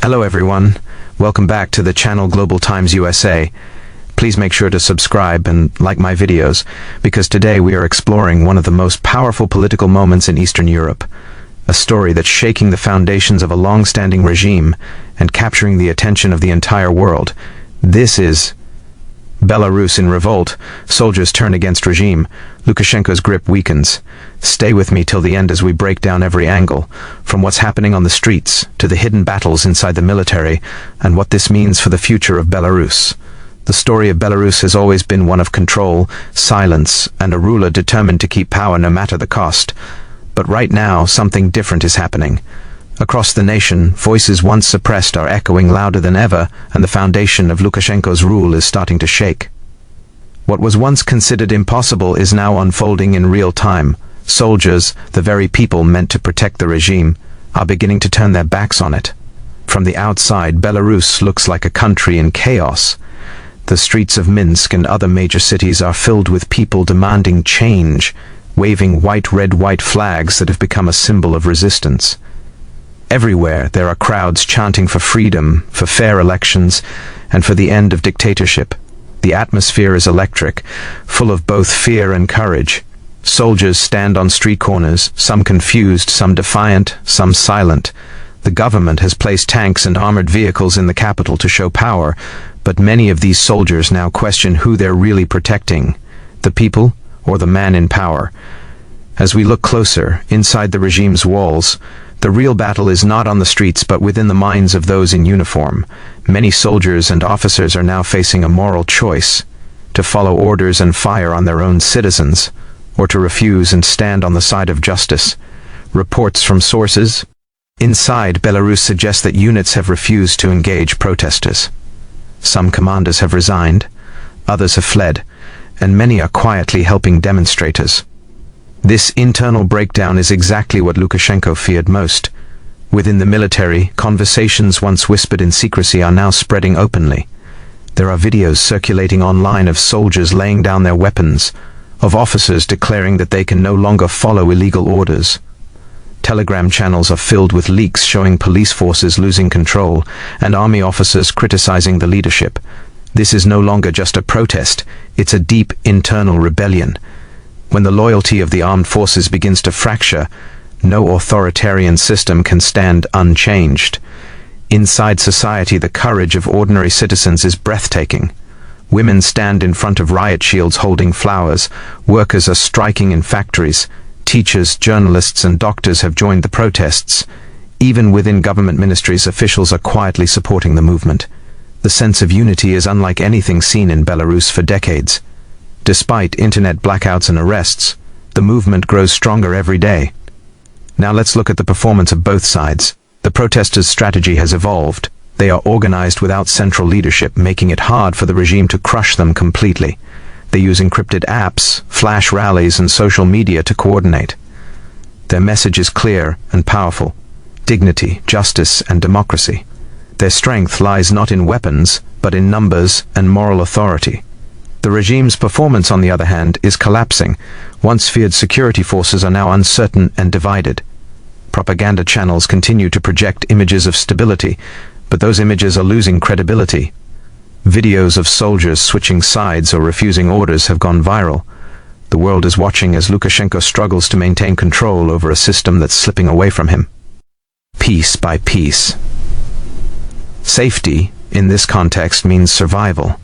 Hello everyone, welcome back to the channel Global Times USA. Please make sure to subscribe and like my videos, because today we are exploring one of the most powerful political moments in Eastern Europe. A story that's shaking the foundations of a long-standing regime and capturing the attention of the entire world. This is Belarus in revolt. Soldiers turn against regime. Lukashenko's grip weakens. Stay with me till the end as we break down every angle, from what's happening on the streets to the hidden battles inside the military and what this means for the future of Belarus. The story of Belarus has always been one of control, silence, and a ruler determined to keep power no matter the cost. But right now, something different is happening. Across the nation, voices once suppressed are echoing louder than ever, and the foundation of Lukashenko's rule is starting to shake. What was once considered impossible is now unfolding in real time. Soldiers, the very people meant to protect the regime, are beginning to turn their backs on it. From the outside, Belarus looks like a country in chaos. The streets of Minsk and other major cities are filled with people demanding change, waving white flags that have become a symbol of resistance. Everywhere there are crowds chanting for freedom, for fair elections, and for the end of dictatorship. The atmosphere is electric, full of both fear and courage. Soldiers stand on street corners, some confused, some defiant, some silent. The government has placed tanks and armored vehicles in the capital to show power, but many of these soldiers now question who they're really protecting, the people or the man in power. As we look closer, inside the regime's walls, the real battle is not on the streets but within the minds of those in uniform. Many soldiers and officers are now facing a moral choice: to follow orders and fire on their own citizens, or to refuse and stand on the side of justice. Reports from sources inside Belarus suggest that units have refused to engage protesters. Some commanders have resigned, others have fled, and many are quietly helping demonstrators. This internal breakdown is exactly what Lukashenko feared most. Within the military, conversations once whispered in secrecy are now spreading openly. There are videos circulating online of soldiers laying down their weapons, of officers declaring that they can no longer follow illegal orders. Telegram channels are filled with leaks showing police forces losing control and army officers criticizing the leadership. This is no longer just a protest, it's a deep internal rebellion. When the loyalty of the armed forces begins to fracture, no authoritarian system can stand unchanged. Inside society, the courage of ordinary citizens is breathtaking. Women stand in front of riot shields holding flowers. Workers are striking in factories. Teachers, journalists, and doctors have joined the protests. Even within government ministries, officials are quietly supporting the movement. The sense of unity is unlike anything seen in Belarus for decades. Despite internet blackouts and arrests, the movement grows stronger every day. Now let's look at the performance of both sides. The protesters' strategy has evolved. They are organized without central leadership, making it hard for the regime to crush them completely. They use encrypted apps, flash rallies, and social media to coordinate. Their message is clear and powerful: dignity, justice, and democracy. Their strength lies not in weapons, but in numbers and moral authority. The regime's performance, on the other hand, is collapsing. Once feared security forces are now uncertain and divided. Propaganda channels continue to project images of stability, but those images are losing credibility. Videos of soldiers switching sides or refusing orders have gone viral. The world is watching as Lukashenko struggles to maintain control over a system that's slipping away from him. Piece by piece. Safety, in this context, means survival.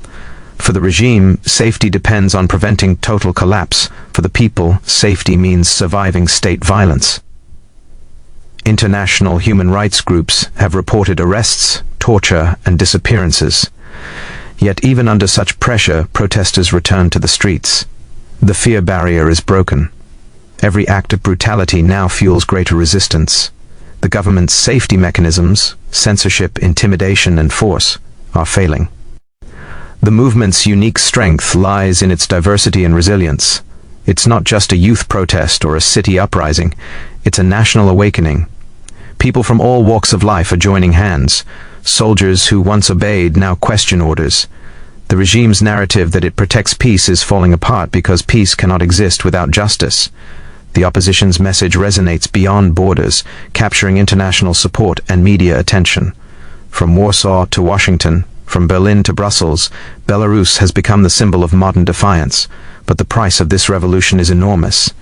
For the regime, safety depends on preventing total collapse. For the people, safety means surviving state violence. International human rights groups have reported arrests, torture, and disappearances. Yet even under such pressure, protesters return to the streets. The fear barrier is broken. Every act of brutality now fuels greater resistance. The government's safety mechanisms, censorship, intimidation, and force, are failing. The movement's unique strength lies in its diversity and resilience. It's not just a youth protest or a city uprising, it's a national awakening. People from all walks of life are joining hands. Soldiers who once obeyed now question orders. The regime's narrative that it protects peace is falling apart because peace cannot exist without justice. The opposition's message resonates beyond borders, capturing international support and media attention. From Warsaw to Washington, from Berlin to Brussels, Belarus has become the symbol of modern defiance, but the price of this revolution is enormous.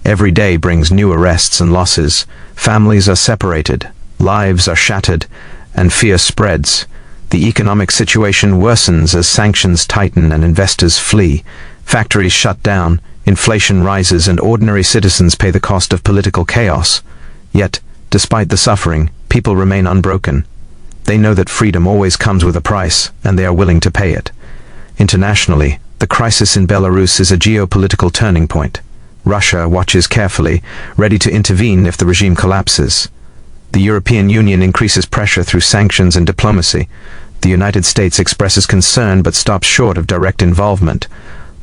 Every day brings new arrests and losses. Families are separated, lives are shattered, and fear spreads. The economic situation worsens as sanctions tighten and investors flee. Factories shut down, inflation rises, and ordinary citizens pay the cost of political chaos. Yet, despite the suffering, people remain unbroken. They know that freedom always comes with a price, and they are willing to pay it. Internationally, the crisis in Belarus is a geopolitical turning point. Russia watches carefully, ready to intervene if the regime collapses. The European Union increases pressure through sanctions and diplomacy. The United States expresses concern but stops short of direct involvement.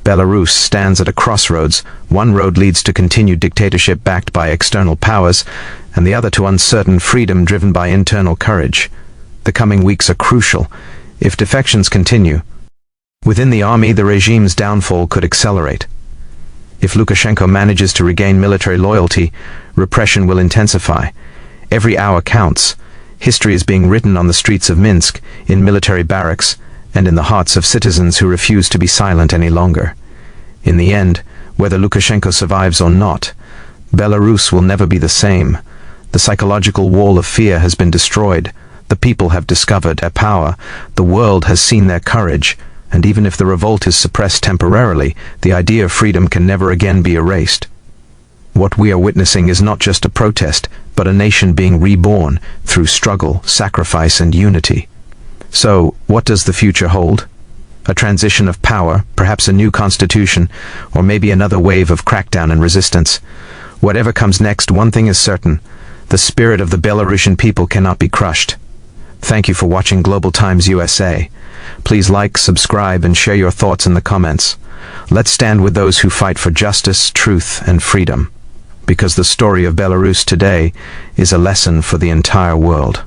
Belarus stands at a crossroads. One road leads to continued dictatorship backed by external powers, and the other to uncertain freedom driven by internal courage. The coming weeks are crucial. If defections continue, within the army the regime's downfall could accelerate. If Lukashenko manages to regain military loyalty, repression will intensify. Every hour counts. History is being written on the streets of Minsk, in military barracks, and in the hearts of citizens who refuse to be silent any longer. In the end, whether Lukashenko survives or not, Belarus will never be the same. The psychological wall of fear has been destroyed. The people have discovered their power. The world has seen their courage. And even if the revolt is suppressed temporarily, the idea of freedom can never again be erased. What we are witnessing is not just a protest, but a nation being reborn through struggle, sacrifice, and unity. So, what does the future hold? A transition of power, perhaps a new constitution, or maybe another wave of crackdown and resistance. Whatever comes next, one thing is certain: the spirit of the Belarusian people cannot be crushed. Thank you for watching Global Times USA. Please like, subscribe, and share your thoughts in the comments. Let's stand with those who fight for justice, truth, and freedom. Because the story of Belarus today is a lesson for the entire world.